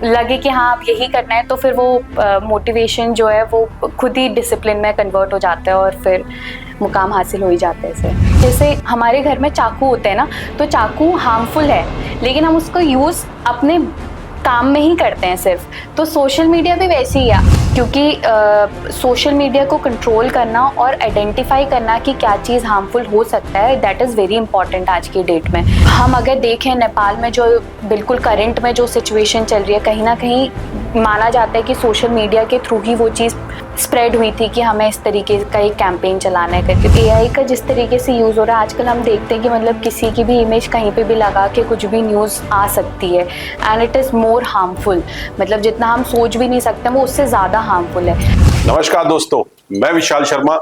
लगे कि हाँ अब यही करना है, तो फिर वो मोटिवेशन जो है वो खुद ही डिसिप्लिन में कन्वर्ट हो जाता है और फिर मुकाम हासिल हो ही जाते हैं। जैसे हमारे घर में चाकू होते हैं ना, तो चाकू हार्मफुल है लेकिन हम उसको यूज़ अपने काम में ही करते हैं सिर्फ। तो सोशल मीडिया भी वैसे ही है, क्योंकि सोशल मीडिया को कंट्रोल करना और आइडेंटिफाई करना कि क्या चीज़ हार्मफुल हो सकता है, दैट इज़ वेरी इंपॉर्टेंट आज की डेट में। हम अगर देखें नेपाल में जो बिल्कुल करंट में जो सिचुएशन चल रही है, कहीं ना कहीं माना जाता है कि सोशल मीडिया के थ्रू ही वो चीज़ स्प्रेड हुई थी कि हमें इस तरीके का एक कैंपेन चलाना है करके। एआई का जिस तरीके से यूज़ हो रहा है आजकल, हम देखते हैं कि मतलब किसी की भी इमेज कहीं पे भी लगा के कुछ भी न्यूज़ आ सकती है, and it is more harmful. मतलब जितना हम सोच भी नहीं सकते वो उससे ज़्यादा हार्मफुल है। नमस्कार दोस्तों, मैं विशाल शर्मा।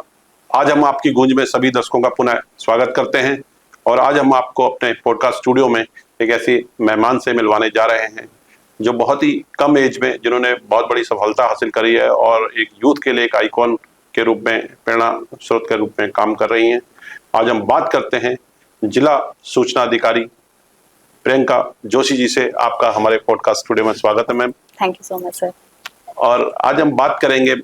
आज हम आपकी गूंज में सभी दर्शकों का पुनः स्वागत करते हैं और आज हम आपको अपने पॉडकास्ट स्टूडियो में एक ऐसी मेहमान से मिलवाने जा रहे हैं जो बहुत ही कम एज में, जिन्होंने बहुत बड़ी सफलता हासिल करी है और एक यूथ के लिए एक आइकॉन के रूप में, प्रेरणा स्रोत के रूप में काम कर रही हैं। आज हम बात करते हैं जिला सूचना अधिकारी प्रियंका जोशी जी से। आपका हमारे पॉडकास्ट स्टूडियो में स्वागत है ma'am. Thank you so much sir. और आज हम बात करेंगे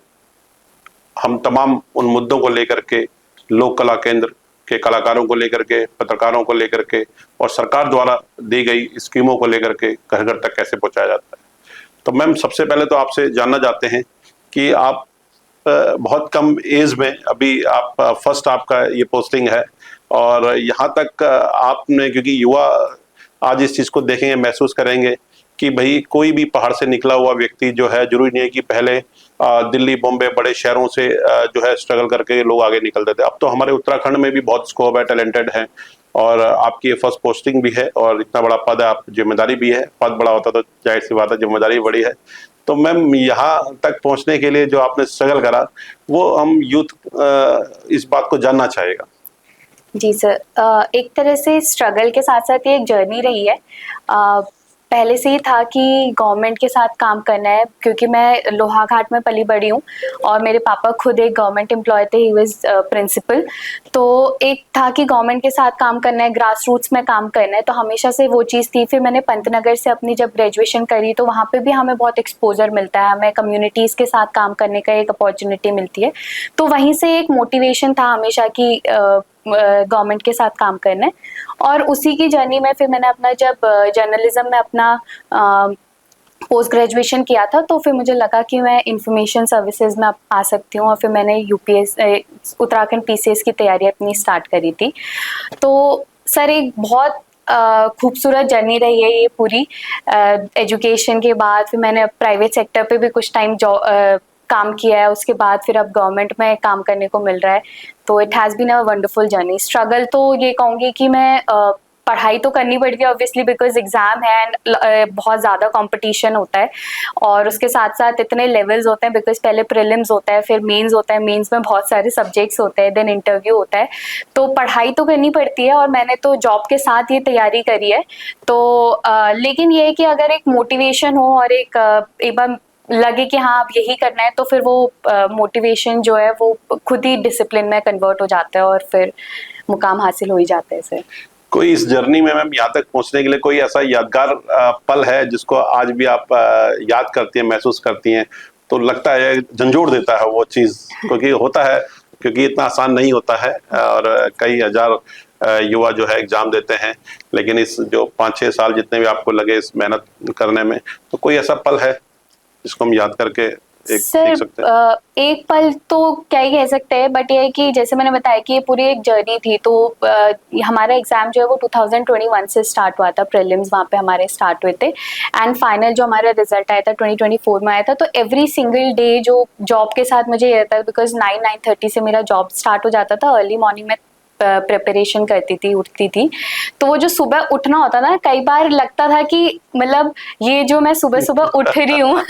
हम तमाम उन मुद्दों को लेकर के, लोक कला केंद्र के कलाकारों को लेकर के, पत्रकारों को लेकर के और सरकार द्वारा दी गई स्कीमों को लेकर के घर घर तक कैसे पहुंचाया जाता है। तो मैम, सबसे पहले तो आपसे जानना चाहते हैं कि आप बहुत कम एज में, अभी आप फर्स्ट आपका ये पोस्टिंग है और यहाँ तक आपने, क्योंकि युवा आज इस चीज़ को देखेंगे, महसूस करेंगे कि भाई कोई भी पहाड़ से निकला हुआ व्यक्ति जो है, जरूरी नहीं है कि पहले दिल्ली, बॉम्बे, बड़े शहरों से जो है स्ट्रगल करके लोग आगे निकलते थे। अब तो हमारे उत्तराखंड में भी बहुत स्कोप है, टैलेंटेड है और आपकी ये फर्स्ट पोस्टिंग भी है और इतना बड़ा पद है, आप जिम्मेदारी भी है। पद बड़ा होता तो जाहिर सी बात है जिम्मेदारी बड़ी है। तो मैम, यहाँ तक पहुँचने के लिए जो आपने स्ट्रगल करा, वो हम यूथ इस बात को जानना चाहेगा। जी सर, एक तरह से स्ट्रगल के साथ साथ ये एक जर्नी रही है। पहले से ही था कि गवर्नमेंट के साथ काम करना है, क्योंकि मैं लोहाघाट में पली बड़ी हूँ और मेरे पापा खुद एक गवर्नमेंट एम्प्लॉय थे, ही वाज प्रिंसिपल। तो एक था कि गवर्नमेंट के साथ काम करना है, ग्रास रूट्स में काम करना है, तो हमेशा से वो चीज़ थी। फिर मैंने पंतनगर से अपनी जब ग्रेजुएशन करी तो वहाँ पे भी हमें बहुत एक्सपोजर मिलता है, हमें कम्युनिटीज़ के साथ काम करने का एक अपॉर्चुनिटी मिलती है। तो वहीं से एक मोटिवेशन था हमेशा कि गवर्नमेंट के साथ काम करना है। और उसी की जर्नी में फिर मैंने अपना, जब जर्नलिज्म में अपना पोस्ट ग्रेजुएशन किया था, तो फिर मुझे लगा कि मैं इंफॉर्मेशन सर्विसेज में आ सकती हूँ और फिर मैंने यूपीएस उत्तराखंड पीसीएस की तैयारी अपनी स्टार्ट करी थी। तो सर, एक बहुत खूबसूरत जर्नी रही है ये पूरी। एजुकेशन के बाद फिर मैंने प्राइवेट सेक्टर पे भी कुछ टाइम काम किया है, उसके बाद फिर अब गवर्नमेंट में काम करने को मिल रहा है। तो it has been a wonderful journey. Struggle तो ये कहूँगी कि मैं पढ़ाई तो करनी पड़ती है ऑब्वियसली, बिकॉज एग्जाम है एंड बहुत ज़्यादा कंपटीशन होता है और उसके साथ साथ इतने लेवल्स होते हैं, बिकॉज पहले प्रीलिम्स होता है, फिर मेंस होता है, मेंस में बहुत सारे सब्जेक्ट्स होते हैं, देन इंटरव्यू होता है। तो पढ़ाई तो करनी पड़ती है और मैंने तो जॉब के साथ ये तैयारी करी है। तो लेकिन ये है कि अगर एक मोटिवेशन हो और एक बार लगे कि हाँ अब यही करना है, तो फिर वो मोटिवेशन जो है वो खुद ही डिसिप्लिन में कन्वर्ट हो जाता है और फिर मुकाम हासिल हो ही जाता है सर। कोई इस जर्नी में मैम यहाँ तक पहुँचने के लिए कोई ऐसा यादगार पल है जिसको आज भी आप याद करती हैं, महसूस करती हैं, तो लगता है झंझोड़ देता है वो चीज़? क्योंकि होता है, क्योंकि इतना आसान नहीं होता है और कई हजार युवा जो है एग्जाम देते हैं, लेकिन इस जो 5-6 साल जितने भी आपको लगे इस मेहनत करने में, तो कोई ऐसा पल है जिसको हम याद करके सर, एक पल तो क्या ही कह सकते हैं, बट ये है कि जैसे मैंने बताया कि ये पूरी एक जर्नी थी। तो हमारा एग्जाम जो है वो 2021 से स्टार्ट हुआ था, प्रीलिम्स वहाँ पे हमारे स्टार्ट हुए थे एंड फाइनल जो हमारा रिजल्ट आया था 2024 में आया था। तो एवरी सिंगल डे जो जॉब के साथ मुझे ये था, बिकॉज 9-9:30 से मेरा जॉब स्टार्ट हो जाता था, अर्ली मॉर्निंग में प्रिपरेशन करती थी, उठती थी। तो वो जो सुबह उठना होता ना, कई बार लगता था कि मतलब ये जो मैं सुबह सुबह उठ रही हूँ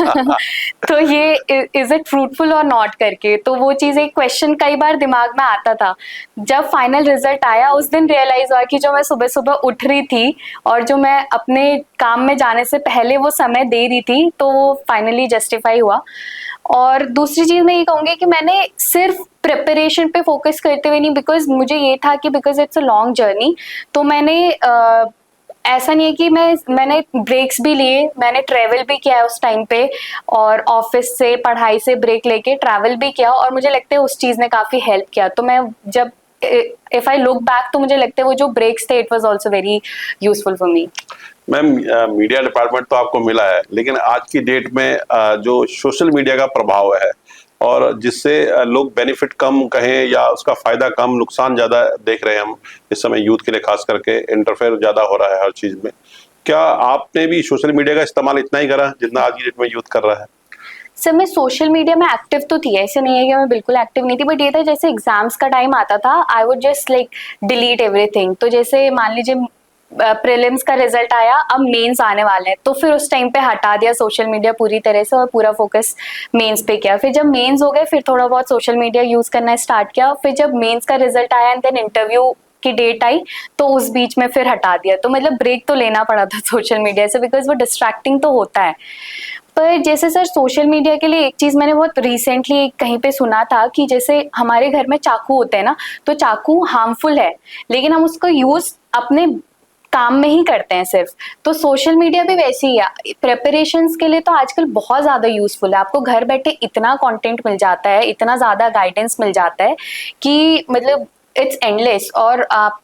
तो ये इज इट फ्रूटफुल और नॉट करके। तो वो चीज़, एक क्वेश्चन कई बार दिमाग में आता था। जब फाइनल रिजल्ट आया उस दिन रियलाइज हुआ कि जो मैं सुबह सुबह उठ रही थी और जो मैं अपने काम में जाने से पहले वो समय दे रही थी, तो वो फाइनली जस्टिफाई हुआ। और दूसरी चीज़ मैं ये कहूँगी कि मैंने सिर्फ प्रिपरेशन पे फोकस करते हुए नहीं, बिकॉज मुझे ये था कि because it's a long journey, तो मैंने ऐसा नहीं है कि मैंने ब्रेक्स भी लिए, मैंने ट्रैवल भी किया है उस टाइम पे, और ऑफिस से पढ़ाई से ब्रेक लेके ट्रैवल भी किया, और मुझे लगता है उस चीज ने काफी हेल्प किया। तो मैं जब इफ आई लुक बैक तो मुझे लगता है वो जो ब्रेक्स थे it was also very useful for me. Ma'am, media department तो आपको मिला है, लेकिन आज की डेट में जो सोशल मीडिया का प्रभाव है और जिससे लोग बेनिफिट कम कहें या उसका फायदा कम नुकसान ज्यादा देख रहे हैं हम इस समय, यूथ के लिए खास करके इंटरफेयर ज्यादा हो रहा है हर चीज में। क्या आपने भी सोशल मीडिया का इस्तेमाल इतना ही करा जितना आज की डेट में यूथ कर रहा है? सर मैं सोशल मीडिया में एक्टिव तो थी, ऐसे नहीं है कि मैं बिल्कुल एक्टिव नहीं थी, बट ये था जैसे एग्जाम्स का टाइम आता था I would just like delete everything. तो जैसे मान लीजिए प्रीलिम्स का रिजल्ट आया, अब मेंस आने वाले हैं, तो फिर उस टाइम पे हटा दिया सोशल मीडिया पूरी तरह से और पूरा फोकस मेंस पे किया। फिर जब मेंस हो गए फिर थोड़ा बहुत सोशल मीडिया यूज करना स्टार्ट किया। फिर जब मेंस का रिजल्ट आया एंड देन इंटरव्यू की डेट आई तो उस बीच में फिर हटा दिया। तो मतलब ब्रेक तो लेना पड़ा था सोशल मीडिया से, बिकॉज वो डिस्ट्रैक्टिंग तो होता है। पर जैसे सर सोशल मीडिया के लिए एक चीज मैंने बहुत रिसेंटली कहीं पे सुना था कि जैसे हमारे घर में चाकू होते हैं ना, तो चाकू हार्मफुल है लेकिन हम उसको यूज अपने काम में ही करते हैं सिर्फ। तो सोशल मीडिया भी वैसे ही है, प्रिपरेशंस के लिए तो आजकल बहुत ज्यादा यूजफुल है। आपको घर बैठे इतना कंटेंट मिल जाता है, इतना ज्यादा गाइडेंस मिल जाता है कि मतलब इट्स एंडलेस। और आप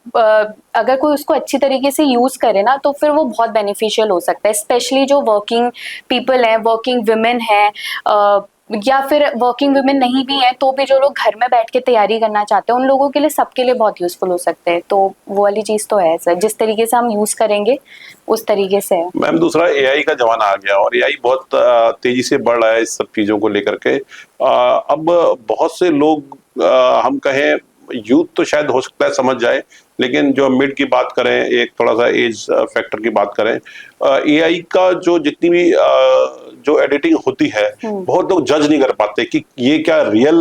अगर कोई उसको अच्छी तरीके से यूज करे ना तो फिर वो बहुत बेनिफिशियल हो सकता है, स्पेशली जो वर्किंग पीपल है, वर्किंग वुमेन है, या फिर वर्किंग वुमेन नहीं भी है तो भी जो लोग घर में बैठ के तैयारी करना चाहते हैं उन लोगों के लिए, सबके लिए बहुत यूजफुल हो सकते हैं। तो वो वाली चीज तो है सर, जिस तरीके से हम यूज करेंगे उस तरीके से है। मैम, दूसरा एआई का जमाना आ गया और एआई बहुत तेजी से बढ़ रहा है इस सब चीजों को लेकर के। अब बहुत से लोग हम कहें यूथ तो शायद हो सकता है समझ जाए, लेकिन जो मिड की बात करें, एक थोड़ा सा एज फैक्टर की बात करें, एआई का जो जितनी भी जो एडिटिंग होती है बहुत लोग जज नहीं कर पाते कि ये क्या रियल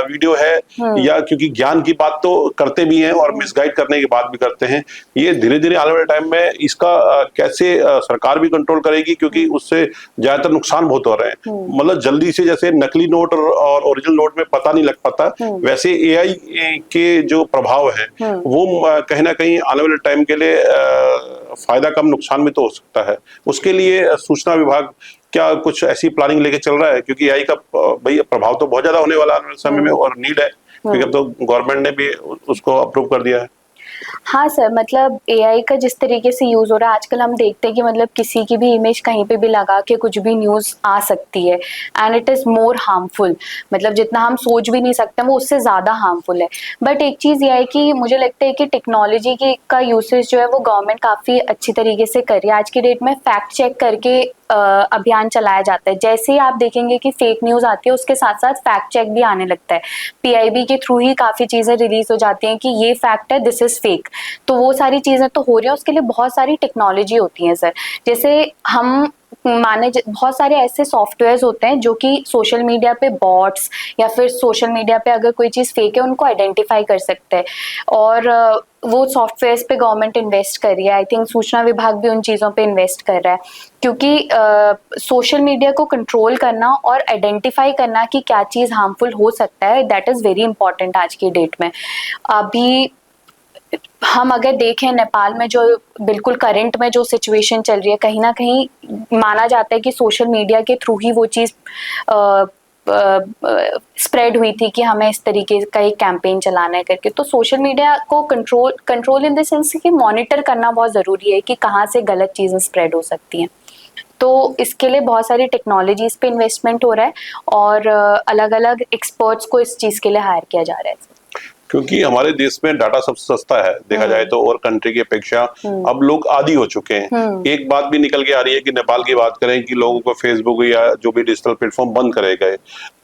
वीडियो है, या क्योंकि ज्ञान की बात तो करते भी हैं और मिसगाइड करने की बात भी करते हैं। ये धीरे धीरे आने वाले टाइम में इसका कैसे सरकार भी कंट्रोल करेगी, क्योंकि उससे ज्यादातर नुकसान बहुत हो रहे हैं। मतलब जल्दी से जैसे नकली नोट और ओरिजिनल नोट में पता नहीं लग पाता, वैसे एआई के जो प्रभाव है वो कहीं ना कहीं आने वाले टाइम के लिए फायदा कम नुकसान भी तो हो सकता है। उसके लिए सूचना विभाग क्या कुछ ऐसी प्लानिंग लेके चल रहा है? क्योंकि एआई का भाई प्रभाव तो बहुत ज्यादा होने वाला आने वाले समय में और नीड है, क्योंकि अब तो गवर्नमेंट ने भी उसको अप्रूव कर दिया है। हाँ सर, मतलब एआई का जिस तरीके से यूज हो रहा है आजकल, हम देखते हैं कि मतलब किसी की भी इमेज कहीं पे भी लगा के कुछ भी न्यूज आ सकती है and it is more harmful. मतलब जितना हम सोच भी नहीं सकते वो उससे ज्यादा हार्मफुल है। बट एक चीज ये है कि मुझे लगता है कि टेक्नोलॉजी की का यूसेज जो है वो गवर्नमेंट काफी अच्छी तरीके से कर रही है। आज की डेट में फैक्ट चेक करके अभियान चलाया जाता है। जैसे ही आप देखेंगे कि फेक न्यूज आती है उसके साथ साथ फैक्ट चेक भी आने लगता है। पीआईबी के थ्रू ही काफी चीजें रिलीज हो जाती हैं कि ये फैक्ट है, दिस इज फेक। तो वो सारी चीजें तो हो रही है, उसके लिए बहुत सारी टेक्नोलॉजी होती है सर। जैसे हम माने बहुत सारे ऐसे सॉफ्टवेयर्स होते हैं जो कि सोशल मीडिया पे बॉट्स या फिर सोशल मीडिया पे अगर कोई चीज फेक है उनको आइडेंटिफाई कर सकते हैं। और वो सॉफ्टवेयर्स पे गवर्नमेंट इन्वेस्ट कर रही है। आई थिंक सूचना विभाग भी उन चीजों पे इन्वेस्ट कर रहा है, क्योंकि सोशल मीडिया को कंट्रोल करना और आइडेंटिफाई करना कि क्या चीज हार्मफुल हो सकता है, दैट इज वेरी इंपॉर्टेंट आज की डेट में। अभी हम अगर देखें नेपाल में जो बिल्कुल करंट में जो सिचुएशन चल रही है, कहीं ना कहीं माना जाता है कि सोशल मीडिया के थ्रू ही वो चीज स्प्रेड हुई थी कि हमें इस तरीके का एक कैंपेन चलाना है करके। तो सोशल मीडिया को कंट्रोल इन द सेंस कि मॉनिटर करना बहुत जरूरी है कि कहाँ से गलत चीजें स्प्रेड हो सकती हैं। तो इसके लिए बहुत सारी टेक्नोलॉजीज पे इन्वेस्टमेंट हो रहा है और अलग अलग एक्सपर्ट्स को इस चीज के लिए हायर किया जा रहा है। क्योंकि हमारे देश में डाटा सबसे सस्ता है देखा जाए तो, और कंट्री की अपेक्षा अब लोग आदी हो चुके हैं। एक बात भी निकल के आ रही है कि नेपाल की बात करें कि लोगों को फेसबुक या जो भी डिजिटल प्लेटफॉर्म बंद करे गए।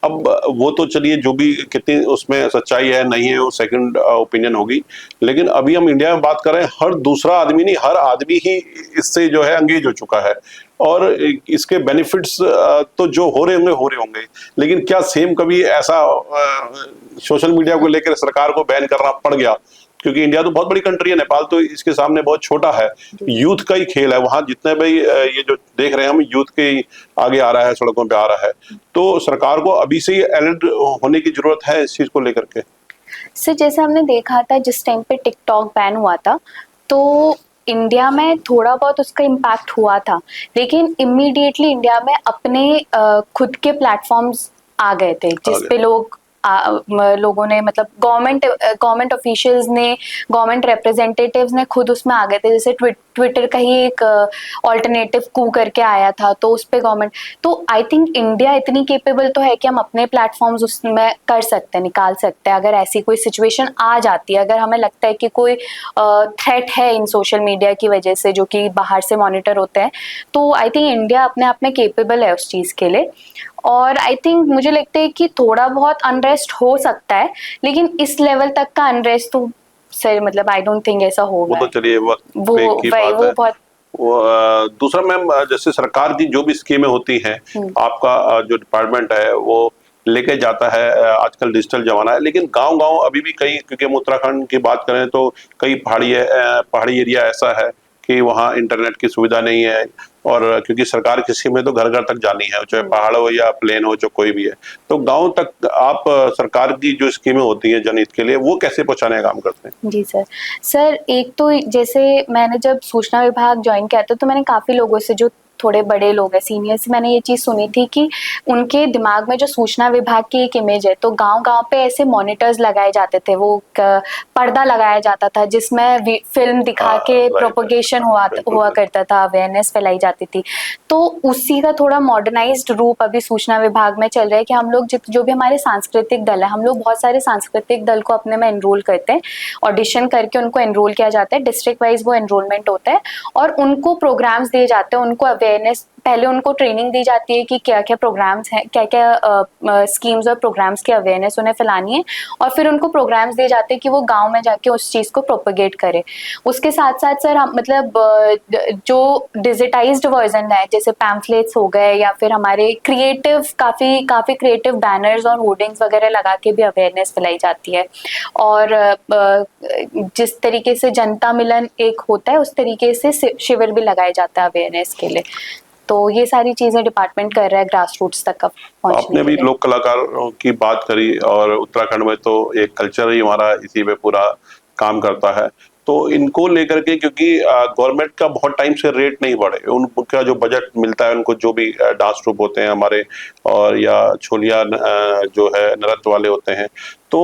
अब वो तो चलिए जो भी कितनी उसमें सच्चाई है नहीं है वो सेकंड ओपिनियन होगी, लेकिन अभी हम इंडिया में बात कर रहे हैं, हर दूसरा आदमी नहीं हर आदमी ही इससे जो है अंगेज हो चुका है। और इसके बेनिफिट्स तो जो हो रहे होंगे, लेकिन क्या सेम कभी ऐसा सोशल मीडिया को लेकर सरकार को बैन करना पड़ गया? क्योंकि इंडिया तो बहुत बड़ी कंट्री है, नेपाल तो इसके सामने बहुत छोटा है। यूथ का ही खेल है वहां, जितने भाई ये जो देख रहे हैं हम, यूथ के आगे आ रहा है, सड़कों पे आ रहा है। तो सरकार को अभी से ही अलर्ट होने की जरूरत है इस चीज को लेकर के। सर जैसे हमने देखा था जिस टाइम पे टिकटॉक बैन हुआ था, तो इंडिया में थोड़ा बहुत उसका इम्पैक्ट हुआ था, लेकिन इमीडिएटली इंडिया में अपने खुद के प्लेटफॉर्म्स आ गए थे जिस पे लोगों ने मतलब गवर्नमेंट ऑफिशियल्स ने, गवर्नमेंट रिप्रेजेंटेटिव्स ने खुद उसमें आ गए थे। जैसे ट्विटर का ही एक ऑल्टरनेटिव कू करके आया था, तो उस पे गवर्नमेंट, तो आई थिंक इंडिया इतनी केपेबल तो है कि हम अपने प्लेटफॉर्म्स उसमें कर सकते हैं, निकाल सकते हैं। अगर ऐसी कोई सिचुएशन आ जाती है, अगर हमें लगता है कि कोई थ्रेट है इन सोशल मीडिया की वजह से जो कि बाहर से मॉनिटर होते हैं, तो आई थिंक इंडिया अपने आप में केपेबल है उस चीज़ के लिए। और आई थिंक मुझे लगता है कि थोड़ा बहुत अनरेस्ट हो सकता है, लेकिन इस लेवल तक का अनरेस्ट तो सर मतलब आई डोंट थिंक ऐसा होगा। वो तो चलिए वक्त की बात है। बहुत दूसरा मैम, जैसे सरकार की जो भी स्कीमें होती हैं, आपका जो डिपार्टमेंट है वो लेके जाता है। आजकल डिजिटल जमाना है, लेकिन गांव-गांव अभी भी कई, क्योंकि हम उत्तराखंड की बात करें तो कई पहाड़ी एरिया ऐसा है कि वहाँ इंटरनेट की सुविधा नहीं है, और क्योंकि सरकार की स्कीमें तो घर-घर तक जानी है, चाहे पहाड़ हो या प्लेन हो, जो कोई भी है। तो गाँव तक आप सरकार की जो स्कीमें होती हैं जनहित के लिए, वो कैसे पहुँचाने का काम करते हैं? जी सर एक तो जैसे मैंने जब सूचना विभाग ज्वाइन किया था, तो मैंने काफ़ी लोगों से, जो थोड़े बड़े लोग हैं सीनियर से, मैंने ये चीज़ सुनी थी कि उनके दिमाग में जो सूचना विभाग की एक इमेज है, तो गांव-गांव पे ऐसे मॉनिटर्स लगाए जाते थे, वो पर्दा लगाया जाता था जिसमें फिल्म दिखा के प्रोपगेशन हुआ करता था, अवेयरनेस फैलाई जाती थी। तो उसी का थोड़ा मॉडर्नाइज्ड रूप अभी सूचना विभाग में चल रहा है कि हम लोग जो भी हमारे सांस्कृतिक दल है, हम लोग बहुत सारे सांस्कृतिक दल को अपने में एनरोल करते हैं, ऑडिशन करके उनको एनरोल किया जाता है, डिस्ट्रिक्ट वाइज वो एनरोलमेंट होता है, और उनको प्रोग्राम्स दिए जाते हैं, उनको अवेयरनेस, पहले उनको ट्रेनिंग दी जाती है कि क्या क्या प्रोग्राम्स हैं, क्या क्या स्कीम्स और प्रोग्राम्स की अवेयरनेस उन्हें फैलानी है, और फिर उनको प्रोग्राम्स दिए जाते हैं कि वो गांव में जाके उस चीज़ को प्रोपगेट करें। उसके साथ साथ सर हम मतलब जो डिजिटाइज्ड वर्जन है, जैसे पैम्फलेट्स हो गए, या फिर हमारे काफ़ी क्रिएटिव बैनर्स और होर्डिंग्स वगैरह लगा के भी अवेयरनेस फैलाई जाती है। और जिस तरीके से जनता मिलन एक होता है, उस तरीके से शिविर भी लगाया जाता है अवेयरनेस के लिए। तो ये सारी चीजें डिपार्टमेंट कर रहा है ग्रास रूट्स तक पहुंचने के लिए। आपने भी लोक कलाकारों की बात करी, और उत्तराखंड में तो एक कल्चर ही हमारा इसी पे पूरा काम करता है। तो इनको लेकर के, क्योंकि गवर्नमेंट का बहुत टाइम से रेट नहीं बढ़े, उनका जो बजट मिलता है उनको, जो भी डांस ट्रूप होते हैं हमारे, और या छोलिया जो है नृत्य वाले होते हैं, तो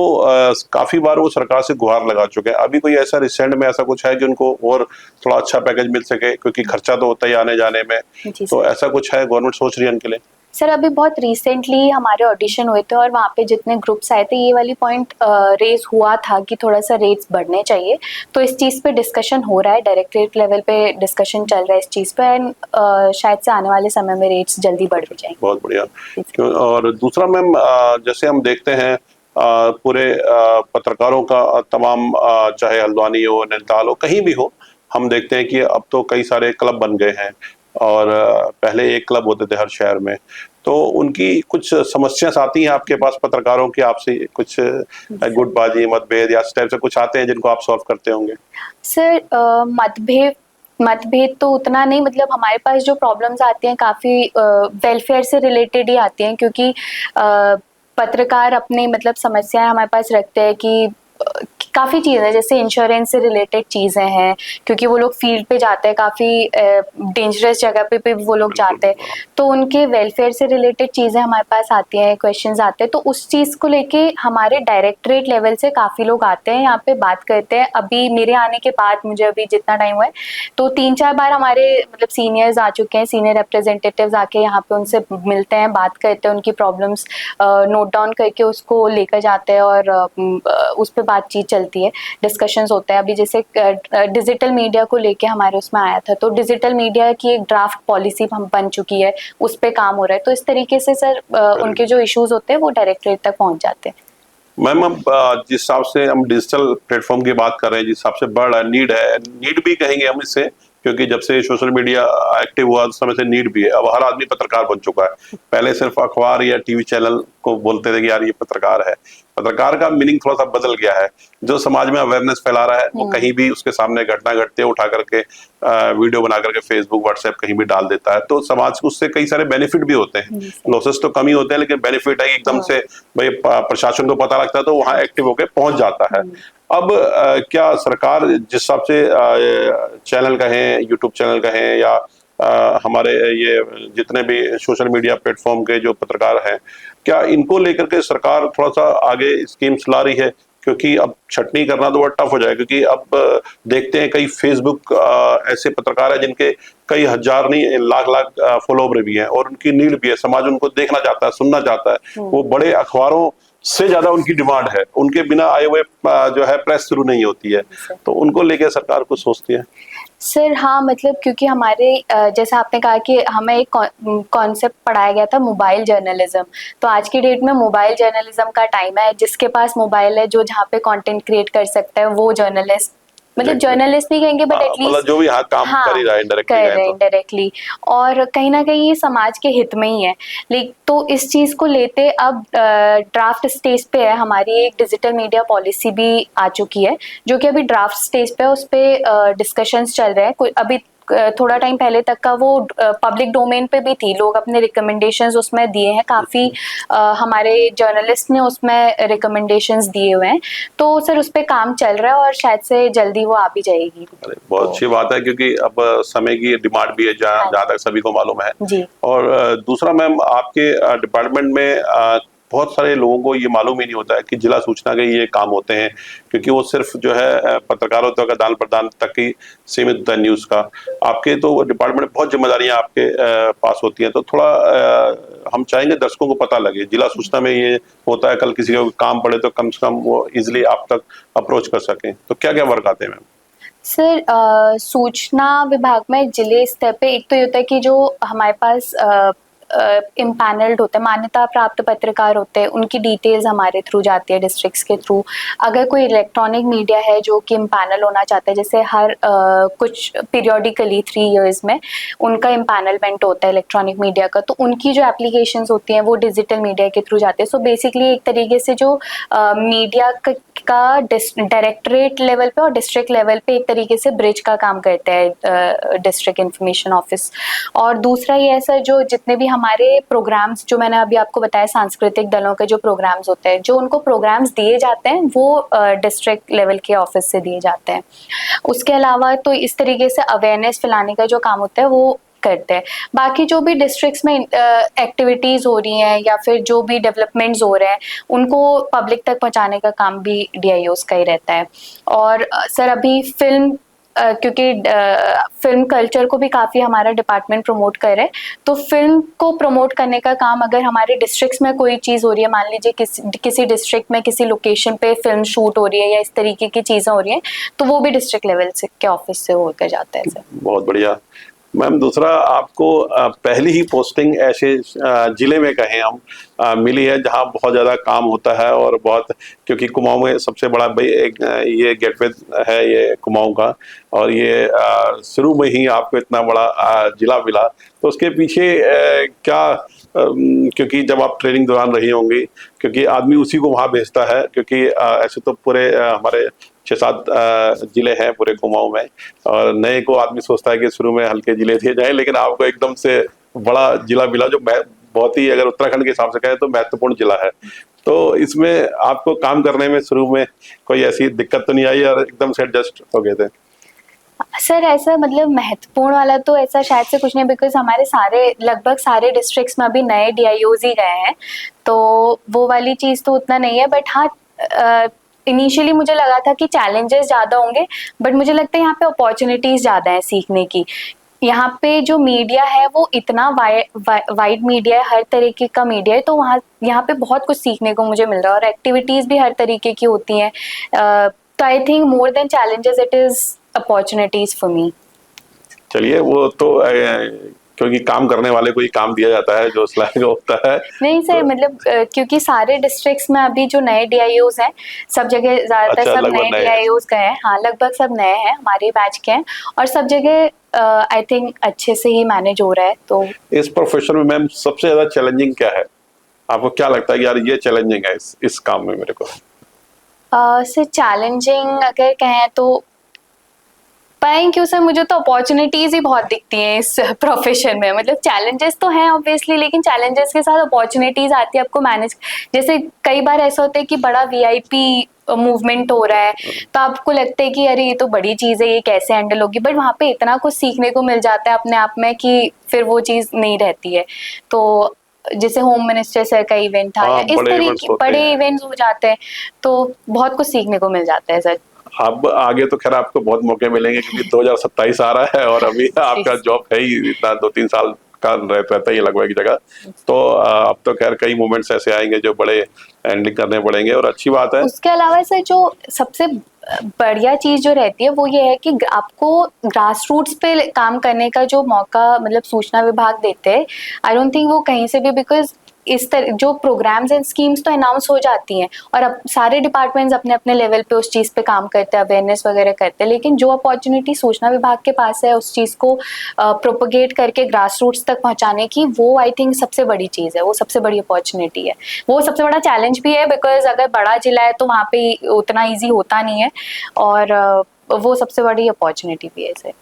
काफी बार वो सरकार से गुहार लगा चुके हैं। अभी कोई ऐसा रिसेंट में ऐसा कुछ है कि उनको और थोड़ा अच्छा पैकेज मिल सके, क्योंकि खर्चा तो होता ही आने जाने में, तो ऐसा कुछ है गवर्नमेंट सोच रही है इनके लिए? सर अभी बहुत रिसेंटली हमारे ऑडिशन हुए थे, और वहाँ पे जितने ग्रुप्स आए थे, ये वाली पॉइंट रेज हुआ था कि थोड़ा सा रेट्स बढ़ने चाहिए। तो इस चीज़ पे डिस्कशन हो रहा है, डायरेक्टरेट लेवल पे डिस्कशन चल रहा है इस चीज़ पे, एंड शायद से आने वाले समय में रेट्स जल्दी बढ़ भी जाएंगे। बहुत बढ़िया। और दूसरा मैम, जैसे हम देखते हैं पूरे पत्रकारों का तमाम, चाहे हल्द्वानी हो, नैनीताल हो, कहीं भी हो, हम देखते हैं कि अब तो कई सारे क्लब बन गए हैं, और पहले एक क्लब होते थे हर शहर में। तो उनकी कुछ समस्याएं आती हैं आपके पास पत्रकारों की, आपसे कुछ गुटबाजी, मतभेद या इस टाइप से कुछ आते हैं जिनको आप सॉल्व करते होंगे? सर मतभेद तो उतना नहीं, मतलब हमारे पास जो प्रॉब्लम्स आती हैं काफ़ी वेलफेयर से रिलेटेड ही आती हैं, क्योंकि पत्रकार अपनी मतलब समस्याएं हमारे पास रखते हैं कि काफ़ी चीज़ें, जैसे इंश्योरेंस से रिलेटेड चीज़ें हैं, क्योंकि वो लोग फील्ड पे जाते हैं, काफ़ी डेंजरस जगह पे वो लोग जाते हैं, तो उनके वेलफेयर से रिलेटेड चीज़ें हमारे पास आती हैं, क्वेश्चंस आते हैं। तो उस चीज़ को लेके हमारे डायरेक्टरेट लेवल से काफ़ी लोग आते हैं यहाँ पे, बात करते हैं। अभी मेरे आने के बाद, मुझे अभी जितना टाइम हुआ है, तो 3-4 बार हमारे मतलब सीनियर्स आ चुके हैं, सीनियर रिप्रेजेंटेटिव्स आके यहाँ पे उनसे मिलते हैं, बात करते हैं, उनकी प्रॉब्लम्स नोट डाउन करके उसको लेकर जाते हैं, और उस पर बातचीत चलती है, डिस्कशंस होते हैं। अभी जैसे डिजिटल मीडिया को लेके हमारे उसमें आया था, तो डिजिटल मीडिया की एक ड्राफ्ट पॉलिसी हम बन चुकी है, उस पे काम हो रहा है। तो इस तरीके से सर उनके जो इश्यूज होते हैं वो डायरेक्टरेट तक पहुंच जाते हैं। मैम, अब जिस हिसाब से हम डिजिटल प्लेटफॉर्म की बात कर रहे हैं, जिस हिसाब से बढ़ रहा है, नीड भी कहेंगे हम इससे, क्योंकि जब से सोशल मीडिया एक्टिव हुआ उस समय से नीड भी है। अब हर आदमी पत्रकार बन चुका है। पहले सिर्फ अखबार या टीवी चैनल को बोलते थे कि यार ये पत्रकार है। पत्रकार का मीनिंग थोड़ा सा बदल गया है। जो समाज में अवेयरनेस फैला रहा है, वो कहीं भी उसके सामने घटना घटते उठा करके वीडियो बना करके फेसबुक, व्हाट्सएप कहीं भी डाल देता है। तो समाज को उससे कई सारे बेनिफिट भी होते हैं। लॉसेस तो कम ही होते हैं, लेकिन बेनिफिट है एकदम से भाई प्रशासन को पता लगता है तो वहाँ एक्टिव होकर पहुंच जाता है। अब क्या सरकार जिस हिसाब से चैनल कहें, यूट्यूब चैनल कहें या हमारे ये जितने भी सोशल मीडिया प्लेटफॉर्म के जो पत्रकार हैं, क्या इनको लेकर के सरकार थोड़ा सा आगे स्कीम्स ला रही है? क्योंकि अब छटनी करना तो बड़ा टफ हो जाएगा, क्योंकि अब देखते हैं कई फेसबुक ऐसे पत्रकार हैं जिनके कई हजार नहीं लाख लाख फॉलोवर भी हैं और उनकी नीड भी है, समाज उनको देखना चाहता है, सुनना चाहता है। वो बड़े अखबारों से ज्यादा उनकी डिमांड है, उनके बिना आए हुए जो है प्रेस शुरू नहीं होती है, तो उनको लेके सरकार कुछ सोचती है? सर हाँ, मतलब क्योंकि हमारे जैसा आपने कहा कि हमें एक कॉन्सेप्ट पढ़ाया गया था मोबाइल जर्नलिज्म, तो आज की डेट में मोबाइल जर्नलिज्म का टाइम है। जिसके पास मोबाइल है, जो जहाँ पे कंटेंट क्रिएट कर सकता है, वो जर्नलिस्ट, मतलब जर्नलिस्ट नहीं कहेंगे बट मतलब एटलीस्ट जो भी हाँ काम कर ही रहा है कर इनडायरेक्टली रहे हैं इनडायरेक्टली, और कहीं ना कहीं ये समाज के हित में ही है। लेकिन तो इस चीज को लेते अब ड्राफ्ट स्टेज पे है, हमारी एक डिजिटल मीडिया पॉलिसी भी आ चुकी है जो कि अभी ड्राफ्ट स्टेज पे है। उस पे डिस्कशंस चल रहे हैं। अभी थोड़ा टाइम पहले तक का वो पब्लिक डोमेन पे भी थी, लोग अपने रिकमेंडेशंस उसमें दिए हैं, काफ़ी हमारे जर्नलिस्ट ने उसमें रिकमेंडेशंस दिए हुए हैं। तो सर उस पर काम चल रहा है और शायद से जल्दी वो आ भी जाएगी। अरे बहुत अच्छी बात है, क्योंकि अब समय की डिमांड भी है जहाँ तक सभी को मालूम है जी। और दूसरा मैम, आपके डिपार्टमेंट में बहुत सारे लोगों को ये मालूम ही नहीं होता है कि जिला सूचना के ये काम होते हैं, क्योंकि वो सिर्फ जो है पत्रकारों तक आदान प्रदान तक ही सीमित होता है न्यूज़ का। आपके तो डिपार्टमेंट में बहुत जिम्मेदारियां आपके पास होती हैं, तो थोड़ा हम चाहेंगे दर्शकों को पता लगे जिला सूचना में ये होता है, कल किसी को काम पड़े तो कम से कम वो इजिली आप तक अप्रोच कर सकें। तो क्या क्या वर्क आते हैं मैम? सर सूचना विभाग में जिले स्तर पे एक तो ये होता है कि जो हमारे पास इम्पैनल्ड होते हैं, मान्यता प्राप्त पत्रकार होते हैं, उनकी डिटेल्स हमारे थ्रू जाती है डिस्ट्रिक्ट्स के थ्रू। अगर कोई इलेक्ट्रॉनिक मीडिया है जो कि इम्पैनल होना चाहता है, जैसे हर कुछ पीरियोडिकली 3 इयर्स में उनका इम्पैनलमेंट होता है इलेक्ट्रॉनिक मीडिया का, तो उनकी जो एप्लीकेशंस होती हैं वो डिजिटल मीडिया के थ्रू जाते हैं। सो बेसिकली एक तरीके से जो मीडिया का डायरेक्टरेट लेवल पे और डिस्ट्रिक्ट लेवल पे एक तरीके से ब्रिज का काम करता है डिस्ट्रिक्ट इंफॉर्मेशन ऑफिस। और दूसरा ये है सर, जो जितने भी हमारे प्रोग्राम्स जो मैंने अभी आपको बताया, सांस्कृतिक दलों के जो प्रोग्राम्स होते हैं, जो उनको प्रोग्राम्स दिए जाते हैं वो डिस्ट्रिक्ट लेवल के ऑफिस से दिए जाते हैं। उसके अलावा तो इस तरीके से अवेयरनेस फैलाने का जो काम होता है वो करते हैं। बाकी जो भी डिस्ट्रिक्ट्स में एक्टिविटीज हो रही हैं या फिर जो भी डेवलपमेंट्स हो रहे हैं, उनको पब्लिक तक पहुंचाने का काम भी डीआईओस का ही रहता है। और सर अभी फिल्म क्योंकि फिल्म कल्चर को भी काफ़ी हमारा डिपार्टमेंट प्रमोट कर रहा है, तो फिल्म को प्रमोट करने का काम अगर हमारे डिस्ट्रिक्ट्स में कोई चीज़ हो रही है, मान लीजिए किसी डिस्ट्रिक्ट में किसी लोकेशन पे फिल्म शूट हो रही है या इस तरीके की चीज़ें हो रही हैं, तो वो भी डिस्ट्रिक्ट लेवल से के ऑफिस से होकर जाता है सर। बहुत बढ़िया मैम। दूसरा, आपको पहली ही पोस्टिंग ऐसे जिले में कहें हम मिली है जहां बहुत ज़्यादा काम होता है और बहुत, क्योंकि कुमाऊं में सबसे बड़ा भाई एक ये गेटवे है ये कुमाऊं का, और ये शुरू में ही आपको इतना बड़ा जिला मिला, तो उसके पीछे क्या क्योंकि जब आप ट्रेनिंग दौरान रही होंगी, क्योंकि आदमी उसी को वहाँ भेजता है, क्योंकि ऐसे तो पूरे हमारे 6-7 जिले हैं पूरे कुमाऊं में, और नए को आदमी सोचता है कि शुरू में हल्के जिले दिए जाए, लेकिन आपको एकदम से बड़ा जिला मिला जो बहुत ही, अगर उत्तराखंड के हिसाब से कहें तो महत्वपूर्ण जिला है। तो इसमें आपको काम करने में शुरू में कोई ऐसी दिक्कत तो नहीं आई और एकदम से एडजस्ट हो गए थे? सर ऐसा मतलब महत्वपूर्ण वाला तो ऐसा शायद से कुछ नहीं, बिकॉज हमारे लगभग सारे डिस्ट्रिक्ट्स में अभी नए डीआईओज ही गए हैं, तो वो वाली चीज़ तो उतना नहीं है। बट हाँ, इनिशियली मुझे लगा था कि चैलेंजेस ज़्यादा होंगे, बट मुझे लगता है यहाँ पे अपॉर्चुनिटीज़ ज़्यादा है सीखने की। यहाँ पे जो मीडिया है वो इतना वाइड मीडिया है, हर तरीके का मीडिया है, तो यहाँ पे बहुत कुछ सीखने को मुझे मिल रहा है और एक्टिविटीज़ भी हर तरीके की होती हैं। तो I think more than challenges it is opportunities for me. चलिए, वो तो क्योंकि काम करने वाले को ही काम दिया जाता है जो उस लायक होता है। नहीं सर, तो मतलब क्योंकि सारे डिस्ट्रिक्ट्स में अभी जो नए डीआईओज हैं, सब जगह ज्यादातर अच्छा, सब नए डीआईओज गए हैं। हाँ, लगभग सब नए हैं, हमारे बैच के हैं, और सब जगह आई थिंक अच्छे से ही मैनेज हो रहा है। तो इस प्रोफेशन में मैम सबसे ज्यादा चैलेंजिंग क्या है? आपको क्या लगता है कि यार ये चैलेंजिंग है इस काम में मेरे को? सर चैलेंजिंग अगर कहें तो पाएं क्यों सर, मुझे तो अपॉर्चुनिटीज ही बहुत दिखती हैं इस प्रोफेशन में। मतलब चैलेंजेस तो हैं ऑब्वियसली, लेकिन चैलेंजेस के साथ अपॉर्चुनिटीज आती है आपको मैनेज। जैसे कई बार ऐसा होता है कि बड़ा वीआईपी मूवमेंट हो रहा है, तो आपको लगता है कि अरे ये तो बड़ी चीज है, ये कैसे हैंडल होगी, बट वहाँ पे इतना कुछ सीखने को मिल जाता है अपने आप में कि फिर वो चीज नहीं रहती है। तो जैसे होम मिनिस्टर सर का इवेंट था, या हाँ, इस बड़े इवेंट्स तरीके होते बड़े हैं। इवेंट्स हो जाते हैं, तो बहुत कुछ सीखने को मिल जाता है सर। अब आगे तो खैर आपको बहुत मौके मिलेंगे, क्योंकि 2027 आ रहा है और अभी जी आपका जॉब है ही इतना, 2-3 साल का रहता ही है लगभग एक जगह। तो अब तो खैर कई मोमेंट्स ऐसे आएंगे जो बड़े हैंडलिंग करने पड़ेंगे, और अच्छी बात है। उसके अलावा सर जो सबसे बढ़िया चीज जो रहती है वो ये है कि आपको ग्रास रूट्स पे काम करने का जो मौका मतलब सूचना विभाग देते हैं, आई डोंट थिंक वो कहीं से भी, बिकॉज इस तरह जो प्रोग्राम्स एंड स्कीम्स तो अनाउंस हो जाती हैं और अब सारे डिपार्टमेंट्स अपने अपने लेवल पे उस चीज पे काम करते हैं, अवेयरनेस वगैरह करते हैं, लेकिन जो अपॉर्चुनिटी सूचना विभाग के पास है उस चीज को प्रोपोगेट करके ग्रास रूट्स तक पहुंचाने की, वो आई थिंक सबसे बड़ी चीज है, वो सबसे बड़ी अपॉर्चुनिटी है। वो सबसे बड़ा चैलेंज भी है, बिकॉज अगर बड़ा जिला है तो वहाँ पे उतना ईजी होता नहीं है, और वो सबसे बड़ी अपॉर्चुनिटी भी है इसे।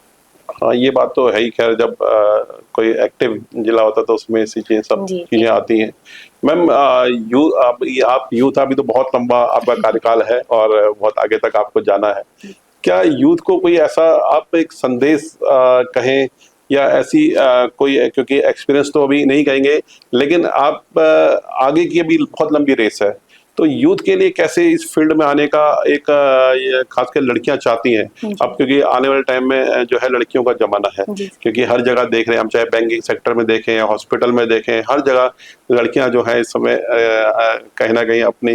हाँ, ये बात तो है ही। खैर जब कोई एक्टिव जिला होता है तो उसमें ऐसी चीजें, सब जी चीजें आती हैं। मैम, आप यूथ, अभी तो बहुत लंबा आपका कार्यकाल है और बहुत आगे तक आपको जाना है। क्या यूथ को कोई ऐसा आप एक संदेश कहें, या ऐसी कोई, क्योंकि एक्सपीरियंस तो अभी नहीं कहेंगे, लेकिन आप आगे की अभी बहुत लंबी रेस है, तो यूथ के लिए कैसे इस फील्ड में आने का एक ये खासकर लड़कियां चाहती हैं जी अब, क्योंकि आने वाले टाइम में जो है लड़कियों का जमाना है, जी क्योंकि हर जगह देख रहे हैं हम, चाहे बैंकिंग सेक्टर में देखें या हॉस्पिटल में देखें, हर जगह लड़कियां जो है इस समय कहीं ना कहीं अपनी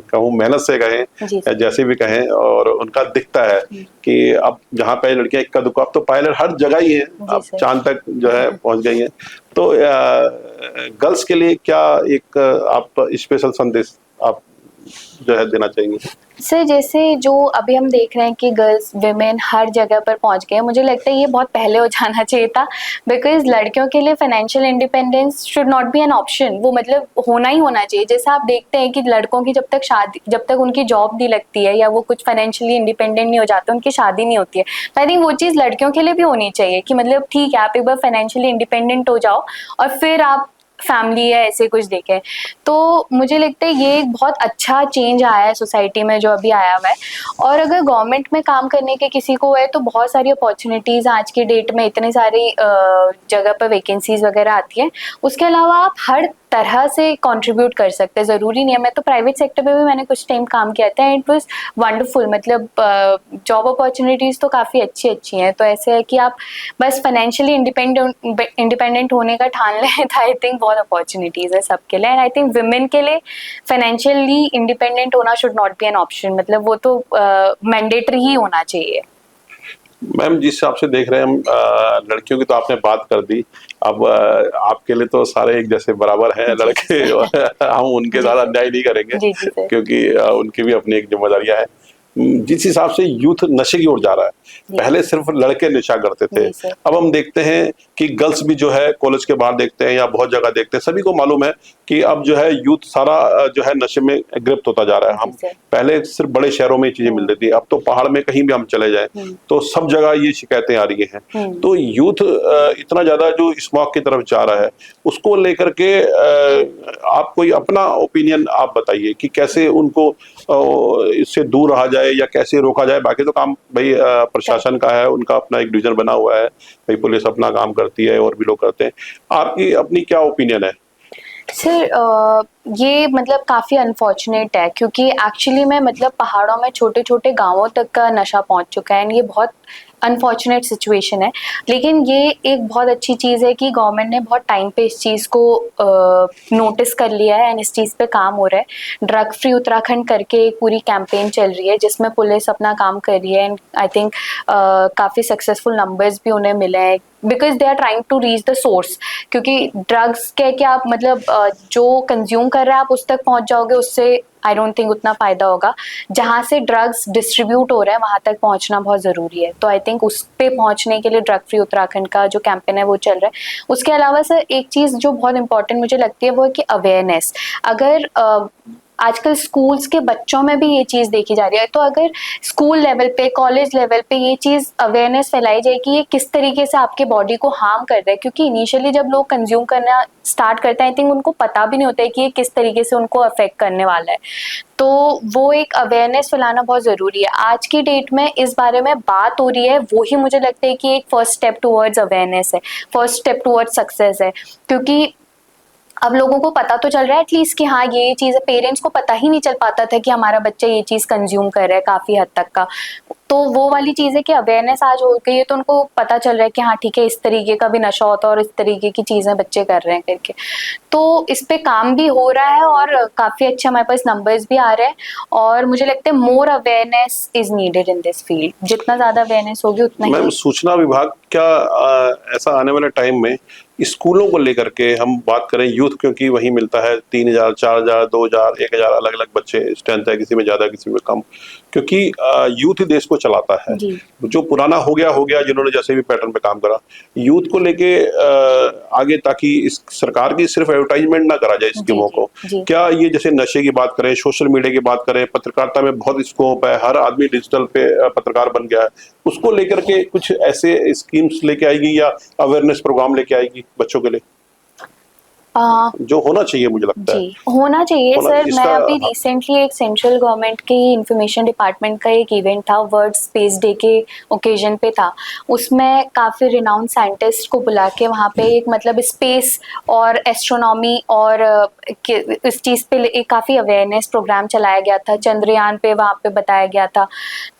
कहूँ मेहनत से कहें जी या जैसे भी कहें, और उनका दिखता है जी कि अब जहाँ पे लड़कियां इक्का दुक्का, अब तो पायलट हर जगह ही है, जी अब सर। चांद तक जो है पहुंच गई है। तो गर्ल्स के लिए क्या एक आप स्पेशल संदेश आप जो है देना चाहेंगे? सर जैसे जो अभी हम देख रहे हैं कि गर्ल्स विमेन हर जगह पर पहुंच गए हैं, मुझे लगता है ये बहुत पहले हो जाना चाहिए था, बिकॉज लड़कियों के लिए financial independence should not be an option, वो मतलब होना ही होना चाहिए। जैसा आप देखते हैं कि लड़कों की जब तक उनकी जॉब नहीं लगती है या वो कुछ फाइनेंशियली इंडिपेंडेंट नहीं हो जाते, उनकी शादी नहीं होती है, तो आई थिंक वो चीज़ लड़कियों के लिए भी होनी चाहिए कि मतलब ठीक है आप एक बार फाइनेंशियली इंडिपेंडेंट हो जाओ और फिर आप फैमिली या ऐसे कुछ देखें। तो मुझे लगता है ये एक बहुत अच्छा चेंज आया है सोसाइटी में जो अभी आया हुआ है। और अगर गवर्नमेंट में काम करने के किसी को है तो बहुत सारी अपॉर्चुनिटीज आज की डेट में, इतनी सारी जगह पर वैकेंसीज वगैरह आती है। उसके अलावा आप हर तरह से कंट्रीब्यूट कर सकते हैं, ज़रूरी नहीं है। मैं तो प्राइवेट सेक्टर में भी मैंने कुछ टाइम काम किया था, इट वाज वंडरफुल। मतलब जॉब अपॉर्चुनिटीज़ तो काफ़ी अच्छी अच्छी हैं। तो ऐसे है कि आप बस फाइनेंशियली इंडिपेंडेंट होने का ठान लें तो आई थिंक बहुत अपॉर्चुनिटीज़ है सबके लिए। एंड आई थिंक विमेन के लिए फाइनेंशियली इंडिपेंडेंट होना should not be an option, मतलब वो तो मैंडेटरी ही होना चाहिए। मैम, जिस हिसाब से देख रहे हैं हम, लड़कियों की तो आपने बात कर दी। अब आपके लिए तो सारे एक जैसे बराबर हैं जी जी लड़के सर। हम उनके जी साथ अन्याय नहीं करेंगे, जी जी सर। क्योंकि उनकी भी अपनी एक जिम्मेदारियां हैं। जिस हिसाब से यूथ नशे की ओर जा रहा है, जी पहले सिर्फ लड़के नशा करते थे, जी सर। अब हम देखते हैं कि गर्ल्स भी जो है कॉलेज के बाहर देखते हैं या बहुत जगह देखते हैं, सभी को मालूम है कि अब जो है यूथ सारा जो है नशे में गिरफ्त होता जा रहा है। जी हम सर। पहले सिर्फ बड़े शहरों में ये चीजें मिलती थी, अब तो पहाड़ में कहीं भी हम चले जाएं तो सब जगह ये शिकायतें आ रही हैं। तो यूथ इतना ज्यादा जो स्मोक की तरफ जा रहा है, उसको लेकर के आप कोई अपना ओपिनियन आप बताइए कि कैसे उनको इससे दूर रहा जाए या कैसे रोका जाए। बाकी तो काम भाई प्रशासन का है, उनका अपना एक डिवीजन बना हुआ है, भाई पुलिस अपना काम करती है और भी लोग करते हैं। आपकी अपनी क्या ओपिनियन है? सर ये मतलब काफ़ी अनफॉर्चुनेट है, क्योंकि एक्चुअली में मतलब पहाड़ों में छोटे छोटे गांवों तक का नशा पहुंच चुका है, एंड ये बहुत अनफॉर्चुनेट सिचुएशन है। लेकिन ये एक बहुत अच्छी चीज़ है कि गवर्नमेंट ने बहुत टाइम पे इस चीज़ को नोटिस कर लिया है एंड इस चीज़ पे काम हो रहा है। ड्रग फ्री उत्तराखंड करके एक पूरी कैंपेन चल रही है जिसमें पुलिस अपना काम कर रही है, एंड आई थिंक काफ़ी सक्सेसफुल नंबर्स भी उन्हें मिले हैं, because they are trying to reach the source. क्योंकि ड्रग्स कह के आप मतलब जो कंज्यूम कर रहे हैं आप उस तक पहुंच जाओगे, उससे आई डोंट थिंक उतना फायदा होगा। जहाँ से ड्रग्स डिस्ट्रीब्यूट हो रहे हैं वहां तक पहुंचना बहुत जरूरी है। तो आई थिंक उस पे पहुंचने के लिए ड्रग फ्री उत्तराखंड का जो कैंपेन है वो चल रहा है। उसके अलावा सर एक चीज जो बहुत इंपॉर्टेंट मुझे लगती है वो है कि अवेयरनेस। अगर आजकल स्कूल्स के बच्चों में भी ये चीज़ देखी जा रही है। तो अगर स्कूल लेवल पे, कॉलेज लेवल पे ये चीज़ अवेयरनेस फैलाई जाए कि ये किस तरीके से आपके बॉडी को हार्म कर रहा है, क्योंकि इनिशियली जब लोग कंज्यूम करना स्टार्ट करते हैं आई थिंक उनको पता भी नहीं होता है कि ये किस तरीके से उनको अफेक्ट करने वाला है। तो वो एक अवेयरनेस फैलाना बहुत ज़रूरी है। आज की डेट में इस बारे में बात हो रही है, वो ही मुझे लगता है कि एक फर्स्ट स्टेप टुवर्ड्स अवेयरनेस है, फर्स्ट स्टेप टुवर्ड्स सक्सेस है। क्योंकि अब लोगों को पता तो चल रहा है एटलीस्ट कि हाँ ये चीज़ है। पेरेंट्स को पता ही नहीं चल पाता था कि हमारा बच्चा ये चीज़ कंज्यूम कर रहा है काफ़ी हद तक का। तो वो वाली चीज़ है कि अवेयरनेस आज हो गई है तो उनको पता चल रहा है कि हाँ ठीक है, इस तरीके का भी नशा होता है और इस तरीके की चीज़ें बच्चे कर रहे हैं करके। तो इस पे काम भी हो रहा है और काफ़ी अच्छे हमारे पास नंबर्स भी आ रहे हैं। और मुझे लगता है more awareness is needed in this field. जितना ज़्यादा अवेयरनेस होगी उतना ही। मैम, सूचना विभाग क्या ऐसा आने वाले टाइम में स्कूलों को लेकर के हम बात करें, यूथ क्योंकि वही मिलता है 3000, 4000, 2000, 1000 अलग अलग बच्चे स्ट्रेंथ है, किसी में ज्यादा किसी में कम, क्योंकि यूथ ही देश को चलाता है। जो पुराना हो गया, जिन्होंने जैसे भी पैटर्न पे काम करा, यूथ को लेके आगे, ताकि इस सरकार की सिर्फ एडवर्टाइजमेंट ना करा जाए स्कीमों को। क्या ये जैसे नशे की बात करें, सोशल मीडिया की बात करें, पत्रकारिता में बहुत स्कोप है, हर आदमी डिजिटल पे पत्रकार बन गया है, उसको लेकर के कुछ ऐसे स्कीम्स लेके आएगी या अवेयरनेस प्रोग्राम लेके आएगी बच्चों के लिए जो होना चाहिए? मुझे लगता है होना चाहिए सर। मैं अभी रिसेंटली एक सेंट्रल गवर्नमेंट के इंफॉर्मेशन डिपार्टमेंट का एक इवेंट था, वर्ल्ड स्पेस डे के ओकेजन पे था। उसमें काफ़ी रिनाउंड साइंटिस्ट को बुला के वहाँ पे एक मतलब स्पेस और एस्ट्रोनॉमी और इस चीज़ पे एक काफ़ी अवेयरनेस प्रोग्राम चलाया गया था। चंद्रयान पे वहाँ पे बताया गया था।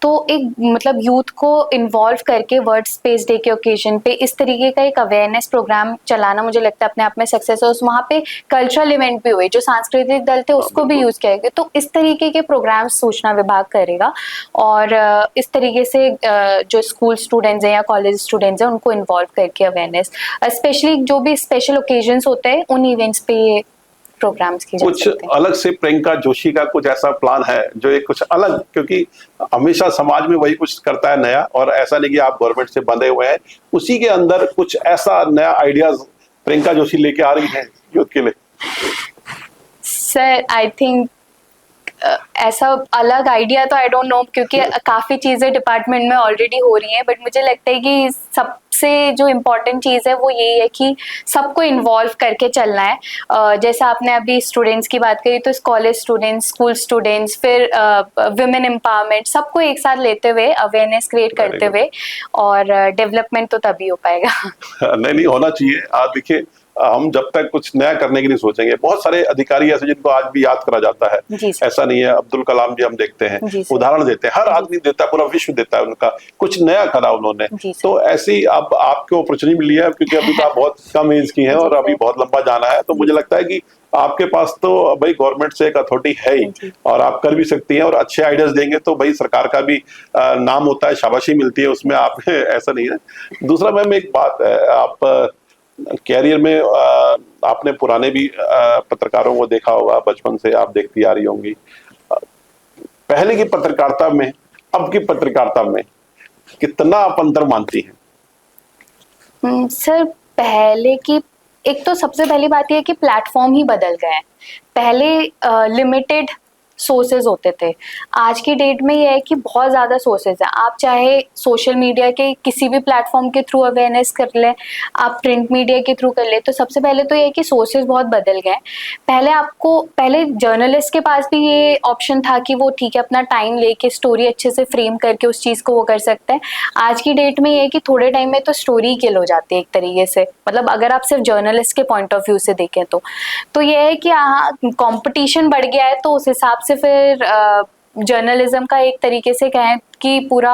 तो एक मतलब यूथ को इन्वॉल्व करके वर्ल्ड स्पेस डे के ओकेजन पे इस तरीके का एक अवेयरनेस प्रोग्राम चलाना मुझे लगता है अपने आप में सक्सेस है। वहाँ पे कल्चरल इवेंट भी हुए, जो सांस्कृतिक दल थे उसको भी यूज किया गया। तो इस तरीके के प्रोग्राम्स सूचना विभाग करेगा और इस तरीके से जो स्कूल स्टूडेंट्स हैं या कॉलेज स्टूडेंट्स हैं उनको इन्वॉल्व करके अवेयरनेस, स्पेशली जो भी स्पेशल ओकेजन्स होते हैं उन इवेंट्स पे ये प्रोग्राम्स की कुछ अलग से प्रियंका जोशी का कुछ ऐसा प्लान है जो एक कुछ अलग, क्योंकि हमेशा समाज में वही कुछ करता है नया, और ऐसा नहीं कि आप गवर्नमेंट से बंधे हुए हैं, उसी के अंदर कुछ ऐसा नया आइडियाज प्रियंका जोशी लेके आ रही हैं यूथ के लिए? सर आई थिंक ऐसा अलग आइडिया तो आई डोंट नो, क्योंकि काफ़ी चीज़ें डिपार्टमेंट में ऑलरेडी हो रही हैं। बट मुझे लगता है कि सबसे जो इम्पोर्टेंट चीज़ है वो यही है कि सबको इन्वॉल्व करके चलना है। जैसे आपने अभी स्टूडेंट्स की बात करी, तो कॉलेज स्टूडेंट्स, स्कूल स्टूडेंट्स, फिर विमेन एम्पावरमेंट, सबको एक साथ लेते हुए अवेयरनेस क्रिएट करते हुए, और डेवलपमेंट तो तभी हो पाएगा। नहीं होना चाहिए। आज देखिए, हम जब तक कुछ नया करने की नहीं सोचेंगे, बहुत सारे अधिकारी ऐसे जिनको आज भी याद करा जाता है, ऐसा नहीं है। अब्दुल कलाम जी हम देखते हैं, उदाहरण देते हैं, हर आदमी देता है, पूरा विश्व देता है उनका, कुछ नया करा उन्होंने। तो ऐसी अब आपको अपॉर्चुनिटी मिली है, क्योंकि अभी तो आप बहुत कम एज की हैं और अभी बहुत लंबा जाना है। तो मुझे लगता है कि आपके पास तो भाई गवर्नमेंट से एक अथॉरिटी है ही, और आप कर भी सकती हैं, और अच्छे आइडियाज देंगे तो भाई सरकार का भी नाम होता है, शाबाशी मिलती है उसमें। आप ऐसा नहीं है। दूसरा मैम, एक बात है, आप कैरियर में आपने पुराने भी पत्रकारों को देखा होगा, बचपन से आप देखती आ रही होंगी। पहले की पत्रकारिता में अब की पत्रकारिता में कितना आप अंतर मानती हैं? सर पहले की, एक तो सबसे पहली बात यह है कि प्लेटफॉर्म ही बदल गए हैं। पहले लिमिटेड सोर्सेज होते थे, आज की डेट में ये है कि बहुत ज़्यादा सोर्सेज हैं। आप चाहे सोशल मीडिया के किसी भी प्लेटफॉर्म के थ्रू अवेयरनेस कर लें, आप प्रिंट मीडिया के थ्रू कर लें। तो सबसे पहले तो ये है कि सोर्सेज बहुत बदल गए। पहले जर्नलिस्ट के पास भी ये ऑप्शन था कि वो ठीक है अपना टाइम लेके स्टोरी अच्छे से फ्रेम करके उस चीज़ को वो कर सकते हैं। आज की डेट में ये है कि थोड़े टाइम में तो स्टोरी किल हो जाती है एक तरीके से, मतलब अगर आप सिर्फ जर्नलिस्ट के पॉइंट ऑफ व्यू से देखें तो ये है कि हाँ कॉम्पिटिशन बढ़ गया है, तो उस हिसाब से फिर जर्नलिज्म का एक तरीके से कहें कि पूरा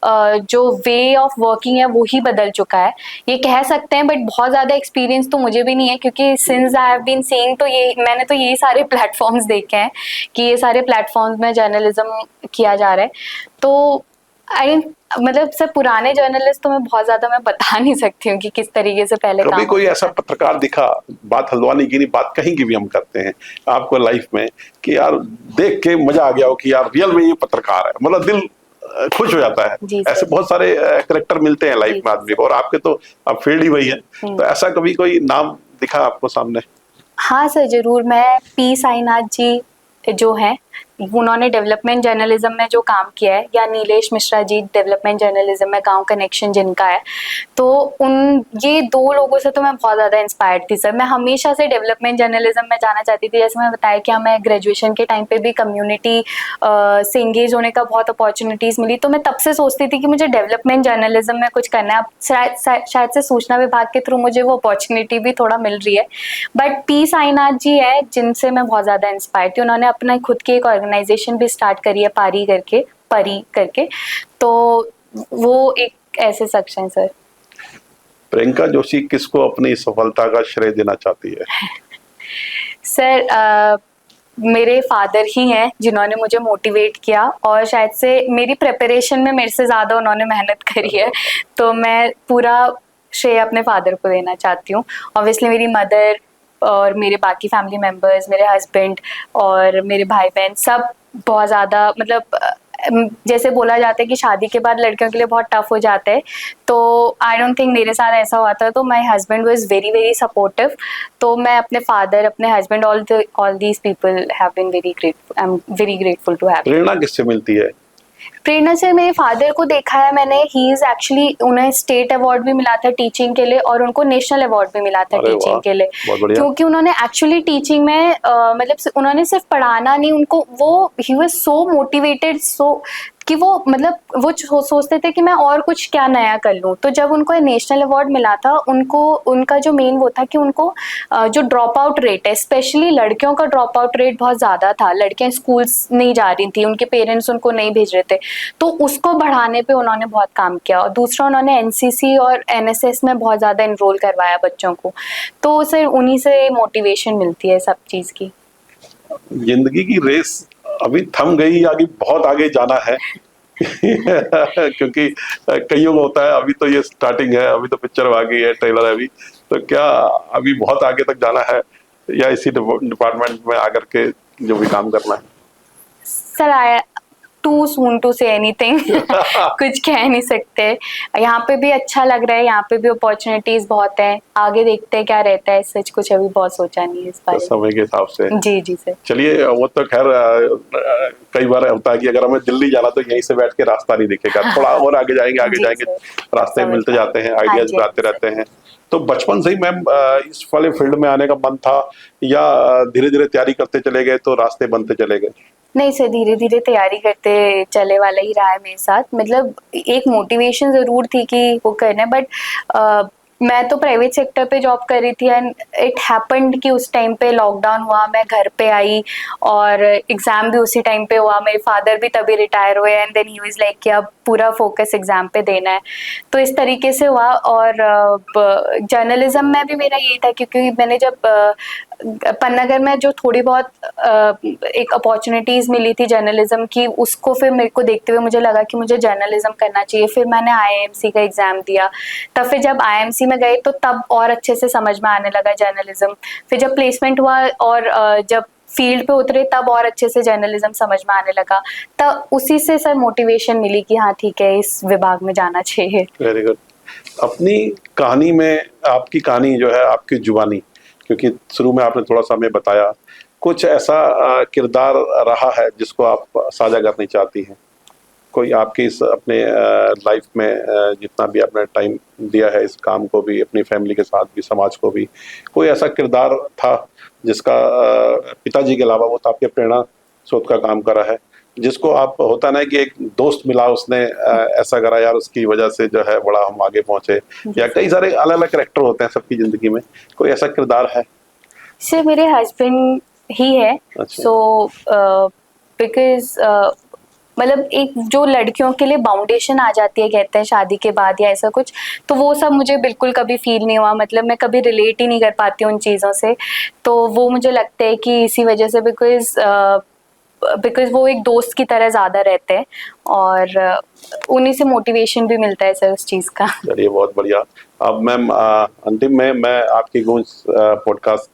जो वे ऑफ वर्किंग है वो ही बदल चुका है, ये कह सकते हैं। बट बहुत ज़्यादा एक्सपीरियंस तो मुझे भी नहीं है, क्योंकि since I have been seeing, तो ये मैंने तो यही सारे प्लेटफॉर्म्स देखे हैं कि ये सारे प्लेटफॉर्म्स में जर्नलिज्म किया जा रहा है। तो मतलब सर पुराने जर्नलिस्ट तो मैं बहुत ज्यादा मैं बता नहीं सकती हूँ कि किस तरीके से पहले कभी कोई ऐसा पत्रकार दिखा, बात हल्द्वानी की नहीं, बात कहीं की भी हम करते हैं आपको लाइफ में, कि यार देख के मजा आ गया हो कि यार रियल में ये पत्रकार है, मतलब दिल खुश हो जाता है। ऐसे बहुत सारे कैरेक्टर मिलते हैं लाइफ में आदमी को, और आपके तो अब फील्ड ही वही है। तो ऐसा कभी कोई नाम दिखा आपको सामने? हाँ सर जरूर। मैं पी साईनाथ जी जो हैं, उन्होंने डेवलपमेंट जर्नलिज्म में जो काम किया है, या नीलेश मिश्रा जी डेवलपमेंट जर्नलिज्म में गांव कनेक्शन जिनका है, तो ये 2 लोगों से तो मैं बहुत ज़्यादा इंस्पायर्ड थी सर। मैं हमेशा से डेवलपमेंट जर्नलिज्म में जाना चाहती थी। जैसे मैं बताया कि मैं ग्रेजुएशन के टाइम पे भी कम्युनिटी से इंगेज होने का बहुत अपॉर्चुनिटीज़ मिली, तो मैं तब से सोचती थी कि मुझे डेवलपमेंट जर्नलिज्म में कुछ करना है। अब शायद से सूचना विभाग के थ्रू मुझे वो अपॉर्चुनिटी भी थोड़ा मिल रही है। बट पी साईनाथ जी है जिनसे मैं बहुत ज़्यादा इंस्पायर्ड थी। उन्होंने अपना खुद की एक ऑर्गेनाइजेशन भी स्टार्ट करी है, परी करके, तो वो एक ऐसे शख्स हैं सर। प्रियंका जोशी किसको अपनी सफलता का श्रेय देना चाहती है? सर मेरे फादर ही हैं जिन्होंने मुझे मोटिवेट किया, और शायद से मेरी प्रिपरेशन में मेरे से ज़्यादा उन्होंने मेहनत करी है, तो मैं पूरा श्रेय अपने फादर को देना चाहती हूँ। ऑब्वियसली मेरी मदर और मेरे बाकी फैमिली मेम्बर्स, मेरे हस्बैंड और मेरे भाई बहन सब बहुत ज़्यादा, मतलब जैसे बोला जाता है कि शादी के बाद लड़कियों के लिए बहुत टफ हो जाता है, तो आई डोंट थिंक मेरे साथ ऐसा हुआ था। तो my husband was very very supportive. तो मैं अपने फादर, अपने husband, all these people have been very grateful. I am very grateful to have. प्रेरणा किससे मिलती है? प्रेरणा से मेरे फादर को देखा है मैंने। ही इज एक्चुअली, उन्हें स्टेट अवार्ड भी मिला था टीचिंग के लिए, और उनको नेशनल अवार्ड भी मिला था टीचिंग के लिए, क्योंकि उन्होंने एक्चुअली टीचिंग में मतलब उन्होंने सिर्फ पढ़ाना नहीं, उनको वो ही वाज सो मोटिवेटेड, सो कि वो मतलब वो सोचते थे कि मैं और कुछ क्या नया कर लूँ। तो जब उनको नेशनल अवार्ड मिला था, उनको उनका जो मेन वो था कि उनको जो ड्रॉप आउट रेट है, स्पेशली लड़कियों का ड्रॉप आउट रेट बहुत ज़्यादा था, लड़कियां स्कूल्स नहीं जा रही थी, उनके पेरेंट्स उनको नहीं भेज रहे थे, तो उसको बढ़ाने पे उन्होंने बहुत काम किया। और दूसरा, उन्होंने एनसीसी और एनएसएस में बहुत ज़्यादा इनरोल करवाया बच्चों को, तो सिर उन्हीं से मोटिवेशन मिलती है सब चीज़ की। जिंदगी की रेस अभी थम गई, आगे बहुत आगे जाना है? क्योंकि कईयों को होता है अभी तो ये स्टार्टिंग है, अभी तो पिक्चर आ गई है, ट्रेलर है अभी, तो क्या अभी बहुत आगे तक जाना है, या इसी डिपार्टमेंट में आकर के जो भी काम करना है? सर आया too soon to say anything. कुछ कह नहीं सकते। यहाँ पे भी अच्छा लग रहा है, यहाँ पे भी अपॉर्चुनिटीज बहुत है, आगे देखते हैं क्या रहता है। सच कुछ अभी बहुत सोचा नहीं है इस बारे में, समय के हिसाब से। जी जी सर। चलिए, वो तो खैर कई बार होता है कि अगर हमें दिल्ली जाना तो यहीं से बैठ के रास्ता नहीं दिखेगा, थोड़ा और आगे जाएंगे रास्ते मिलते जाते हैं, आइडियाज भी आते रहते हैं। तो बचपन से ही मैम इस वाले फील्ड में आने का मन था, या धीरे धीरे तैयारी करते चले गए तो रास्ते बनते चले गए? नहीं सर, धीरे धीरे तैयारी करते चले वाला ही रहा है मेरे साथ। मतलब एक मोटिवेशन जरूर थी कि वो करना है, बट मैं तो प्राइवेट सेक्टर पे जॉब कर रही थी, एंड इट हैपेंड कि उस टाइम पे लॉकडाउन हुआ, मैं घर पे आई और एग्ज़ाम भी उसी टाइम पे हुआ। मेरे फादर भी तभी रिटायर हुए, and then he was like कि अब पूरा फोकस एग्ज़ाम पे देना है, तो इस तरीके से हुआ। और जर्नलिज्म में भी मेरा यही था, क्योंकि मैंने जब पन्नागर में जो थोड़ी बहुत एक अपॉर्चुनिटीज़ मिली थी जर्नलिज्म की, उसको फिर मेरे को देखते हुए मुझे लगा कि मुझे जर्नलिज्म करना चाहिए। फिर मैंने आईआईएमसी का एग्ज़ाम दिया, तब फिर जब आईआईएमसी में गए तो तब और अच्छे से समझ में आने लगा जर्नलिज्म। फिर जब प्लेसमेंट हुआ और जब फील्ड पे उतरे तब और अच्छे से जर्नलिज्म समझ में आने लगा। तब उसी से सर मोटिवेशन मिली कि हाँ ठीक है, इस विभाग में जाना चाहिए। Very good. अपनी कहानी में, आपकी कहानी जो है, आपकी जुबानी, क्योंकि शुरू में आपने थोड़ा सा हमें बताया, कुछ ऐसा किरदार रहा है जिसको आप साझा करनी चाहती हैं? कोई आपकी इस अपने लाइफ में जितना भी आपने टाइम दिया है इस काम को भी, अपनी फैमिली के साथ भी, समाज को भी, कोई ऐसा किरदार था जिसका पिताजी के अलावा वो तो आपके प्रेरणा स्रोत का काम करा है, जिसको आप, होता ना कि एक दोस्त मिला, उसने ऐसा करा यार, उसकी वजह से जो है बड़ा हम आगे पहुंचे, या कई सारे अलग अलग कैरेक्टर होते हैं सबकी जिंदगी में, कोई ऐसा किरदार है? सर मेरे हस्बैंड ही है। सो बिकॉज मतलब एक जो लड़कियों के लिए बाउंडेशन आ जाती है, कहते हैं शादी के बाद या ऐसा कुछ, तो वो सब मुझे बिल्कुल कभी फील नहीं हुआ। मतलब मैं कभी रिलेट ही नहीं कर पाती उन चीज़ों से, तो वो मुझे लगता है कि इसी वजह से, बिकॉज वो एक दोस्त की तरह ज़्यादा रहते हैं, और उन्हीं से मोटिवेशन भी मिलता है सर उस चीज़ का। चलिए, बहुत बढ़िया। अब मैम, अंतिम में मैं आपकी गूंज पॉडकास्ट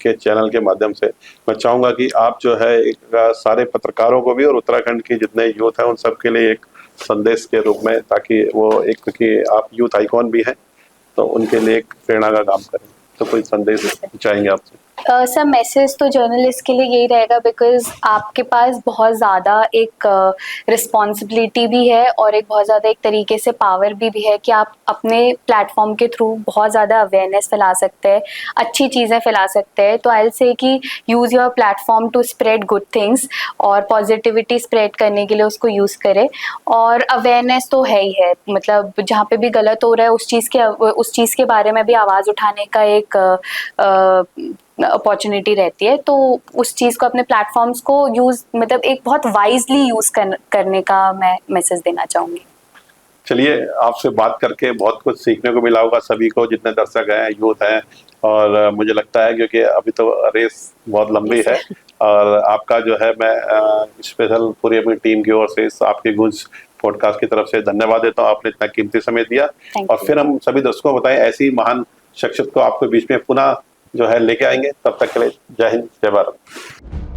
के चैनल के माध्यम से मैं चाहूँगा कि आप जो है एक सारे पत्रकारों को भी और उत्तराखंड के जितने यूथ हैं उन सब के लिए एक संदेश के रूप में, ताकि वो एक, क्योंकि आप यूथ आइकॉन भी हैं, तो उनके लिए एक प्रेरणा का काम करें, तो कोई संदेश चाहेंगे आपसे? सर मैसेज तो जर्नलिस्ट के लिए यही रहेगा, बिकॉज आपके पास बहुत ज़्यादा एक रिस्पॉन्सिबिलिटी भी है और एक बहुत ज़्यादा एक तरीके से पावर भी है कि आप अपने प्लेटफॉर्म के थ्रू बहुत ज़्यादा अवेयरनेस फैला सकते हैं, अच्छी चीज़ें फैला सकते हैं। तो आई विल से कि use your platform to spread good things और पॉजिटिविटी स्प्रेड करने के लिए उसको यूज़ करें। और अवेयरनेस तो है ही है, मतलब जहाँ पे भी गलत हो रहा है उस चीज़ के बारे में भी आवाज़ उठाने का एक अपॉर्चुनिटी रहती है। तो उस चीज़ को अपने प्लेटफॉर्म्स को यूज़ मतलब एक बहुत वाइजली यूज़ करने का मैं मैसेज देना चाहूँगी। चलिए, आपसे बात करके बहुत कुछ सीखने को मिला होगा सभी को, जितने दर्शक हैं, यूथ हैं। और मुझे लगता है क्योंकि अभी तो रेस बहुत लंबी है, और आपका जो है मैं स्पेशल पूरी अपनी टीम की ओर से इस आपके गूंज पॉडकास्ट की तरफ से धन्यवाद देता हूँ, आपने इतना कीमती समय दिया। और फिर हम सभी दर्शकों को बताएं, ऐसी महान शख्सियत को आपके बीच में पुनः जो है लेके आएंगे। तब तक के लिए जय हिंद, जय भारत।